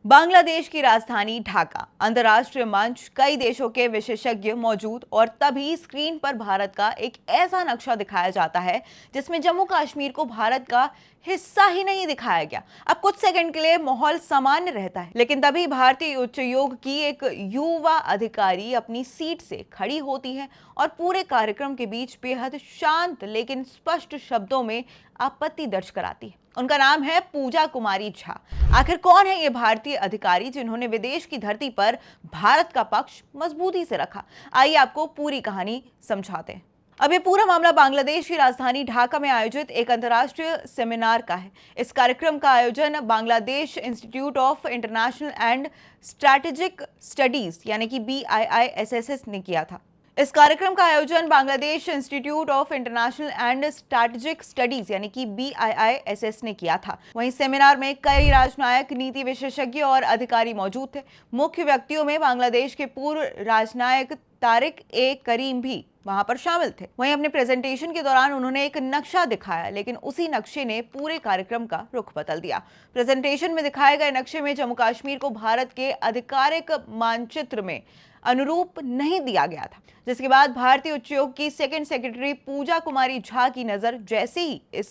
बांग्लादेश की राजधानी ढाका, अंतर्राष्ट्रीय मंच, कई देशों के विशेषज्ञ मौजूद और तभी स्क्रीन पर भारत का एक ऐसा नक्शा दिखाया जाता है जिसमें जम्मू कश्मीर को भारत का हिस्सा ही नहीं दिखाया गया। अब कुछ सेकंड के लिए माहौल सामान्य रहता है, लेकिन तभी भारतीय उच्चायोग की एक युवा अधिकारी अपनी सीट से खड़ी होती है और पूरे कार्यक्रम के बीच बेहद शांत लेकिन स्पष्ट शब्दों में आपत्ति दर्ज कराती है। उनका नाम है पूजा कुमारी झा। आखिर कौन है ये भारतीय अधिकारी जिन्होंने विदेश की धरती पर भारत का पक्ष मजबूती से रखा? आइए आपको पूरी कहानी समझाते हैं। अब ये पूरा मामला बांग्लादेश की राजधानी ढाका में आयोजित एक अंतर्राष्ट्रीय सेमिनार का है। इस कार्यक्रम का आयोजन Bangladesh institute of international and strategic studies यानी कि BIISSS ने किया था। इस कार्यक्रम का आयोजन Bangladesh institute of international and strategic studies यानी कि BIISS ने किया था। वहीं सेमिनार में कई राजनयिक, नीति विशेषज्ञ और अधिकारी मौजूद थे। मुख्य व्यक्तियों में बांग्लादेश के पूर्व राजनयिक तारिक ए करीम भी वहां पर शामिल थे। वहीं अपने प्रेजेंटेशन के दौरान उन्होंने एक नक्शा दिखाया, लेकिन उसी नक्शे ने पूरे कार्यक्रम का रुख बदल दिया। प्रेजेंटेशन में दिखाए गए नक्शे में जम्मू कश्मीर को भारत के आधिकारिक मानचित्र में अनुरूप नहीं दिया गया था, जिसके बाद भारतीय उच्चायोग की सेकंड सेक्रेटरी पूजा कुमारी झा की नजर जैसे ही इस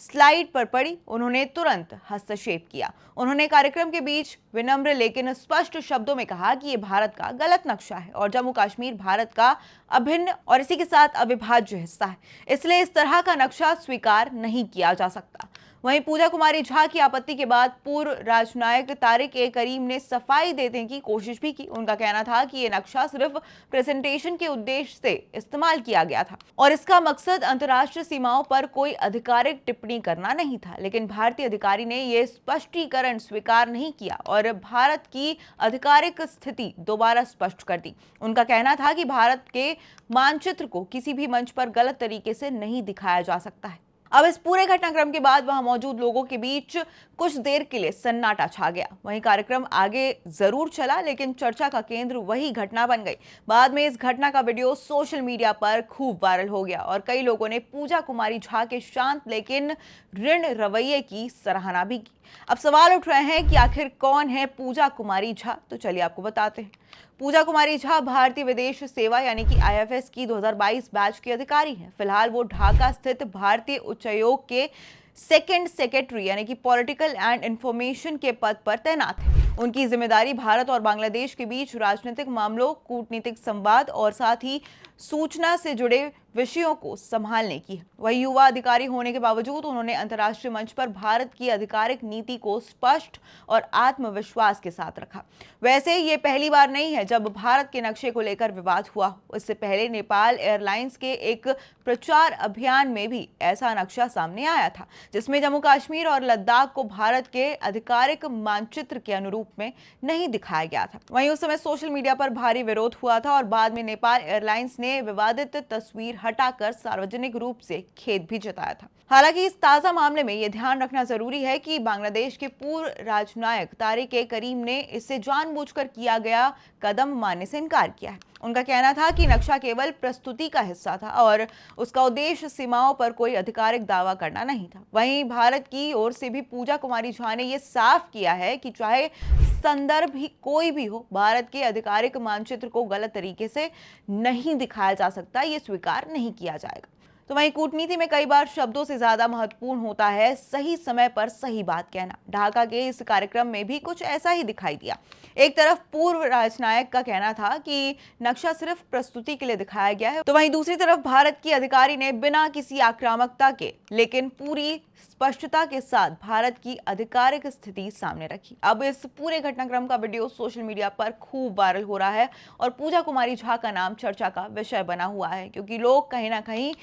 स्लाइड पर पड़ी, उन्होंने तुरंत हस्तक्षेप किया। उन्होंने कार्यक्रम के बीच विनम्र लेकिन स्पष्ट शब्दों में कहा कि यह भारत का गलत नक्शा है और जम्मू कश्मीर भारत का अभिन्न और इसी के साथ अविभाज्य हिस्सा है, इसलिए इस तरह का नक्शा स्वीकार नहीं किया जा सकता। वहीं पूजा कुमारी झा की आपत्ति के बाद पूर्व राजनयिक तारिक ए करीम ने सफाई देने की कोशिश भी की। उनका कहना था कि यह नक्शा सिर्फ प्रेजेंटेशन के उद्देश्य से इस्तेमाल किया गया था और इसका मकसद अंतर्राष्ट्रीय सीमाओं पर कोई आधिकारिक टिप्पणी करना नहीं था। लेकिन भारतीय अधिकारी ने यह स्पष्टीकरण स्वीकार नहीं किया और भारत की आधिकारिक स्थिति दोबारा स्पष्ट कर दी। उनका कहना था कि भारत के मानचित्र को किसी भी मंच पर गलत तरीके से नहीं दिखाया जा सकता है। अब इस पूरे घटनाक्रम के बाद वहां मौजूद लोगों के बीच कुछ देर के लिए सन्नाटा छा गया। वहीं कार्यक्रम आगे जरूर चला, लेकिन चर्चा का केंद्र वही घटना बन गई। बाद में इस घटना का वीडियो सोशल मीडिया पर खूब वायरल हो गया और कई लोगों ने पूजा कुमारी झा के शांत लेकिन ऋण रवैये की सराहना भी की। अब सवाल उठ रहे हैं कि आखिर कौन है पूजा कुमारी झा? तो चलिए आपको बताते हैं। पूजा कुमारी झा भारतीय विदेश सेवा यानी कि IFS की 2022 बैच की अधिकारी हैं। फिलहाल वो ढाका स्थित भारतीय उच्चायोग के सेकंड सेक्रेटरी यानी कि पॉलिटिकल एंड इंफॉर्मेशन के पद पर तैनात है। उनकी जिम्मेदारी भारत और बांग्लादेश के बीच राजनीतिक मामलों, कूटनीतिक संवाद और साथ ही सूचना से जुड़े विषयों को संभालने की है। वही युवा अधिकारी होने के बावजूद उन्होंने अंतर्राष्ट्रीय मंच पर भारत की आधिकारिक नीति को स्पष्ट और आत्मविश्वास के साथ रखा। वैसे ये पहली बार नहीं है जब भारत के नक्शे को लेकर विवाद हुआ। इससे पहले नेपाल एयरलाइंस के एक प्रचार अभियान में भी ऐसा नक्शा सामने आया था, जिसमें जम्मू कश्मीर और लद्दाख को भारत के आधिकारिक मानचित्र के अनुरूप में नहीं दिखाया गया था। वहीं उस समय सोशल मीडिया पर भारी विरोध हुआ था और बाद में नेपाल एयरलाइंस ने विवादित तस्वीर हटाकर सार्वजनिक रूप से खेद भी जताया था। हालांकि इस ताजा मामले में यह ध्यान रखना जरूरी है कि बांग्लादेश के पूर्व राजनयिक तारिक ए करीम ने इसे जानबूझकर किया गया कदम मानने से इनकार किया है। उनका कहना था कि नक्शा केवल प्रस्तुति का हिस्सा था और उसका उद्देश्य सीमाओं पर कोई आधिकारिक दावा करना नहीं था। वहीं भारत की ओर से भी पूजा कुमारी झा ने यह साफ किया है कि चाहे संदर्भ ही कोई भी हो, भारत के आधिकारिक मानचित्र को गलत तरीके से नहीं दिखाया जा सकता, ये स्वीकार नहीं किया जाएगा। तो वहीं कूटनीति में कई बार शब्दों से ज्यादा महत्वपूर्ण होता है सही समय पर सही बात कहना। ढाका के इस कार्यक्रम में भी कुछ ऐसा ही दिखाई दिया। एक तरफ पूर्व राजनयिक का कहना था कि नक्शा सिर्फ प्रस्तुति के लिए दिखाया गया है, तो वहीं दूसरी तरफ भारत की अधिकारी ने बिना किसी आक्रामकता के लेकिन पूरी स्पष्टता के साथ भारत की आधिकारिक स्थिति सामने रखी। अब इस पूरे घटनाक्रम का वीडियो सोशल मीडिया पर खूब वायरल हो रहा है और पूजा कुमारी झा का नाम चर्चा का विषय बना हुआ है, क्योंकि लोग कहीं ना कहीं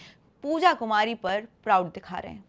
पूजा कुमारी पर प्राउड दिखा रहे हैं।